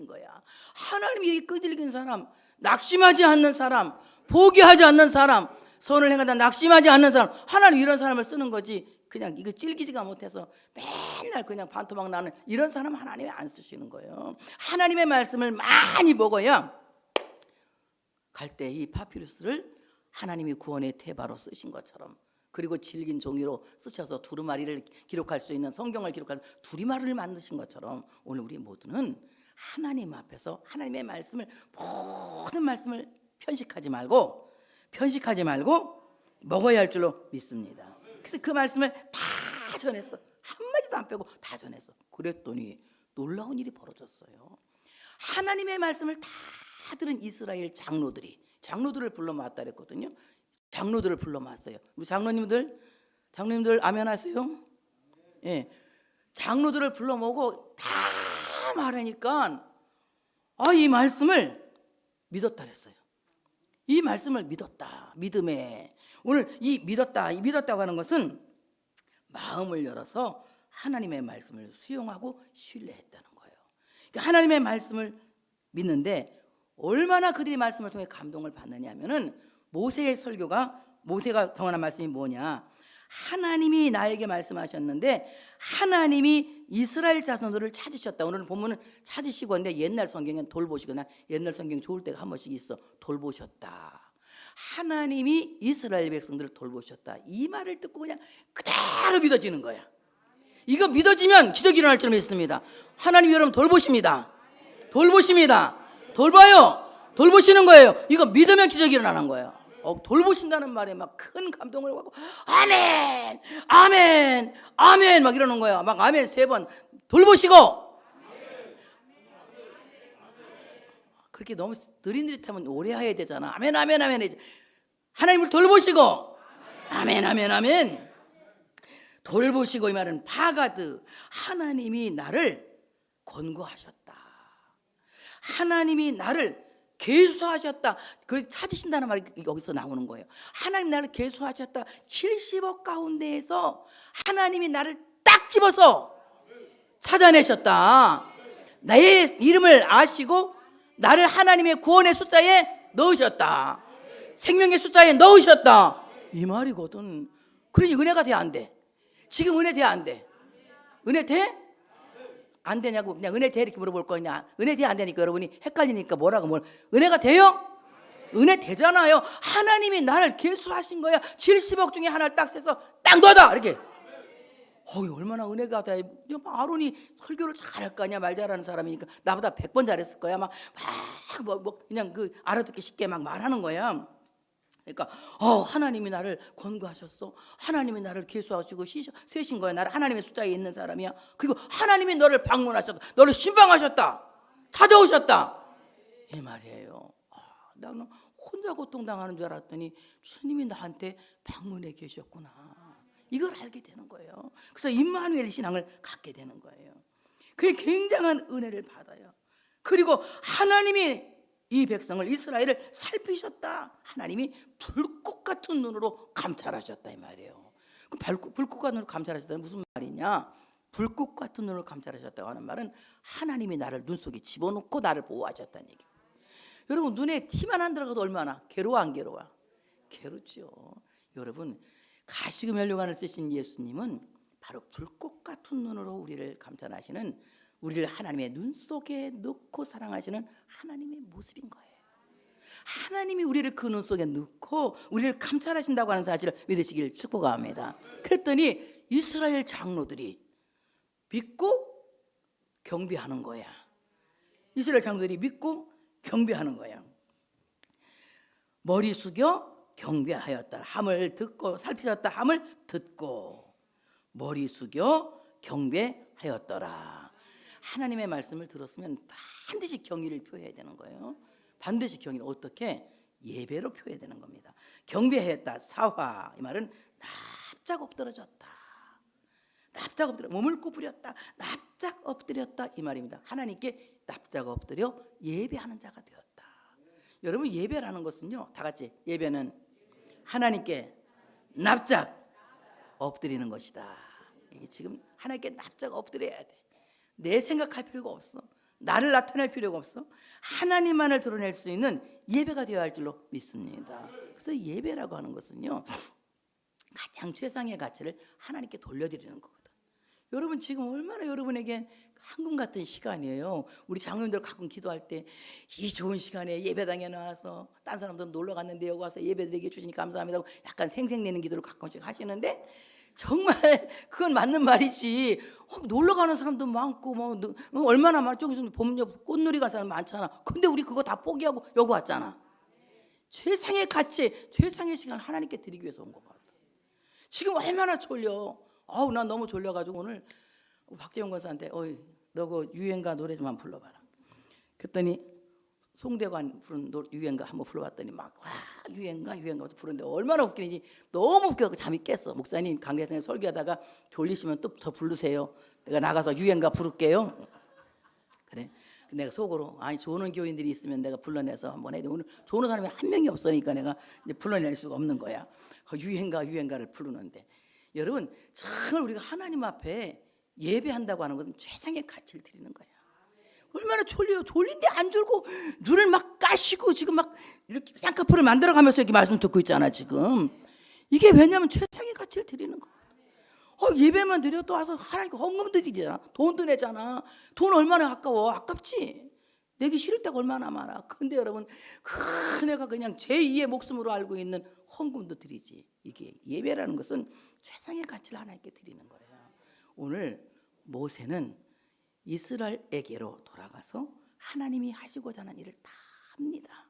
S1: 거야. 하나님이 이 끈질긴 사람, 낙심하지 않는 사람, 포기하지 않는 사람, 선을 행하다 낙심하지 않는 사람, 하나님 이런 사람을 쓰는 거지. 그냥 이거 질기지가 못해서 맨날 그냥 반토막 나는 이런 사람 하나님이 안 쓰시는 거예요. 하나님의 말씀을 많이 먹어야 갈대 이 파피루스를 하나님이 구원의 태바로 쓰신 것처럼, 그리고 질긴 종이로 쓰셔서 두루마리를 기록할 수 있는 성경을 기록할 두루마리를 만드신 것처럼 오늘 우리 모두는 하나님 앞에서 하나님의 말씀을 모든 말씀을 편식하지 말고 먹어야 할 줄로 믿습니다. 그래서 그 말씀을 다 전했어. 한마디도 안 빼고 다 전했어. 그랬더니 놀라운 일이 벌어졌어요. 하나님의 말씀을 다 들은 이스라엘 장로들을 불러 모았다 그랬거든요. 장로들을 불러 모았어요. 우리 장로님들 아멘 하세요? 예. 장로들을 불러 모으고 다 말하니까 이 말씀을 믿었다 그랬어요. 이 말씀을 믿었다. 믿음에 오늘 이 믿었다고 하는 것은 마음을 열어서 하나님의 말씀을 수용하고 신뢰했다는 거예요. 그러니까 하나님의 말씀을 믿는데 얼마나 그들이 말씀을 통해 감동을 받느냐 하면은 모세의 설교가, 모세가 경험한 말씀이 뭐냐, 하나님이 나에게 말씀하셨는데 하나님이 이스라엘 자손들을 찾으셨다. 오늘 본문은 찾으시고 한데 옛날 성경엔 돌보시거나, 옛날 성경 좋을 때가 한 번씩 있어. 돌보셨다. 하나님이 이스라엘 백성들을 돌보셨다. 이 말을 듣고 그냥 그대로 믿어지는 거야. 이거 믿어지면 기적이 일어날 줄 믿습니다. 하나님이 여러분 돌보십니다. 돌보십니다. 돌봐요. 돌보시는 거예요. 이거 믿으면 기적이 일어나는 거예요. 돌보신다는 말에 막 큰 감동을 받고 아멘, 아멘, 아멘 막 이러는 거야. 막 아멘 3번 돌보시고. 그렇게 너무 느릿느릿하면 오래 해야 되잖아. 아멘, 아멘, 아멘 해야지. 하나님을 돌보시고 아멘, 아멘, 아멘. 돌보시고, 이 말은 바가드, 하나님이 나를 권고하셨다. 하나님이 나를 계수하셨다. 그래서 찾으신다는 말이 여기서 나오는 거예요. 하나님 나를 계수하셨다. 70억 가운데에서 하나님이 나를 딱 집어서 찾아내셨다. 나의 이름을 아시고 나를 하나님의 구원의 숫자에 넣으셨다. 생명의 숫자에 넣으셨다. 이 말이거든. 그러니 은혜가 돼, 안 돼? 지금 은혜 돼, 안 돼? 은혜 돼? 안 되냐고 그냥 은혜 돼 이렇게 물어볼 거냐. 은혜 돼, 안 되니까 여러분이 헷갈리니까 뭐라고 은혜가 돼요? 은혜 되잖아요. 하나님이 나를 계수하신 거야. 70억 중에 하나를 딱 세서 딱 넣어다 이렇게. 얼마나 은혜가 돼. 아론이 설교를 잘할 거냐, 말 잘하는 사람이니까 나보다 100번 잘했을 거야. 막 그냥 그 알아듣기 쉽게 막 말하는 거야. 그러니까 하나님이 나를 권고하셨어. 하나님이 나를 계수하시고 세신 거야. 나를 하나님의 숫자에 있는 사람이야. 그리고 하나님이 너를 방문하셨다. 너를 신방하셨다. 찾아오셨다. 이 말이에요. 나는 혼자 고통당하는 줄 알았더니 주님이 나한테 방문해 계셨구나. 이걸 알게 되는 거예요. 그래서 임마누엘 신앙을 갖게 되는 거예요. 그게 굉장한 은혜를 받아요. 그리고 하나님이 이 백성을, 이스라엘을 살피셨다. 하나님이 불꽃 같은 눈으로 감찰하셨다 이 말이에요. 그 불꽃 같은 눈으로 감찰하셨다는 무슨 말이냐? 불꽃 같은 눈으로 감찰하셨다고 하는 말은 하나님이 나를 눈 속에 집어넣고 나를 보호하셨다는 얘기예요. 여러분 눈에 티만 안 들어가도 얼마나 괴로워, 안 괴로워? 괴롭죠. 여러분 가시금 혈류관을 쓰신 예수님은 바로 불꽃 같은 눈으로 우리를 감찰하시는, 우리를 하나님의 눈 속에 넣고 사랑하시는 하나님의 모습인 거예요. 하나님이 우리를 그 눈 속에 넣고 우리를 감찰하신다고 하는 사실을 믿으시길 축복합니다. 그랬더니 이스라엘 장로들이 믿고 경배하는 거야. 이스라엘 장로들이 믿고 경배하는 거야. 머리 숙여 경배하였다. 함을 듣고, 살피셨다. 함을 듣고 머리 숙여 경배하였더라. 하나님의 말씀을 들었으면 반드시 경의를 표해야 되는 거예요. 반드시 경의를 어떻게? 예배로 표해야 되는 겁니다. 경배했다. 사화, 이 말은 납작 엎드러졌다. 납작 엎드려, 몸을 구부렸다. 납작 엎드렸다 이 말입니다. 하나님께 납작 엎드려 예배하는 자가 되었다. 여러분 예배라는 것은요, 다 같이 예배는 하나님께 납작 엎드리는 것이다. 이게 지금 하나님께 납작 엎드려야 돼. 내 생각할 필요가 없어. 나를 나타낼 필요가 없어. 하나님만을 드러낼 수 있는 예배가 되어야 할 줄로 믿습니다. 그래서 예배라고 하는 것은요, 가장 최상의 가치를 하나님께 돌려드리는 거거든. 여러분 지금 얼마나 여러분에게 황금 같은 시간이에요. 우리 장로님들 가끔 기도할 때 이 좋은 시간에 예배당에 나와서 딴 사람들은 놀러 갔는데 여기 와서 예배드리게 주시니 감사합니다. 약간 생색내는 기도를 가끔씩 하시는데 정말 그건 맞는 말이지. 놀러 가는 사람도 많고 얼마나 많아. 저기서 보면 꽃놀이 간 사람 많잖아. 근데 우리 그거 다 포기하고 여기 왔잖아. 최상의 가치, 최상의 시간 하나님께 드리기 위해서 온 것 같아. 지금 얼마나 졸려. 난 너무 졸려가지고 오늘 박재용 권사한테 너 그 유행가 노래 좀 한번 불러봐라. 그랬더니 송대관 부른 유행가 한번 불러봤더니 막 유행가 부르는데 얼마나 웃기는지 너무 웃겨서 잠이 깼어. 목사님 강대상에 설교하다가 졸리시면 또 더 부르세요. 내가 나가서 유행가 부를게요. 그래. 내가 속으로 조는 교인들이 있으면 내가 불러내서 한번 해야 돼. 오늘 조는 사람이 한 명이 없으니까 내가 이제 불러낼 수가 없는 거야. 유행가를 부르는데 여러분 정말 우리가 하나님 앞에 예배한다고 하는 것은 최상의 가치를 드리는 거야. 얼마나 졸려요. 졸린데 안 졸고 눈을 막 까시고 지금 막 이렇게 쌍꺼풀을 만들어가면서 이렇게 말씀 듣고 있잖아 지금. 이게 왜냐하면 최상의 가치를 드리는 거야. 예배만 드려 또 와서 하나님께 헌금 드리잖아. 돈도 내잖아. 돈 얼마나 아까워. 아깝지. 내기 싫을 때가 얼마나 많아. 근데 여러분 내가 그냥 제2의 목숨으로 알고 있는 헌금도 드리지. 이게 예배라는 것은 최상의 가치를 하나님께 드리는 거예요. 오늘 모세는 이스라엘에게로 돌아가서 하나님이 하시고자 하는 일을 다 합니다.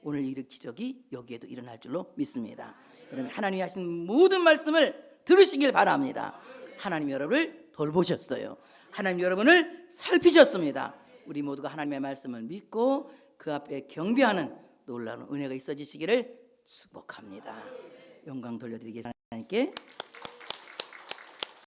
S1: 오늘 이 기적이 여기에도 일어날 줄로 믿습니다. 그러면 하나님이 하신 모든 말씀을 들으시길 바랍니다. 하나님 여러분을 돌보셨어요. 하나님 여러분을 살피셨습니다. 우리 모두가 하나님의 말씀을 믿고 그 앞에 경배하는 놀라운 은혜가 있어지시기를 축복합니다. 영광 돌려드리겠습니다. 하나님께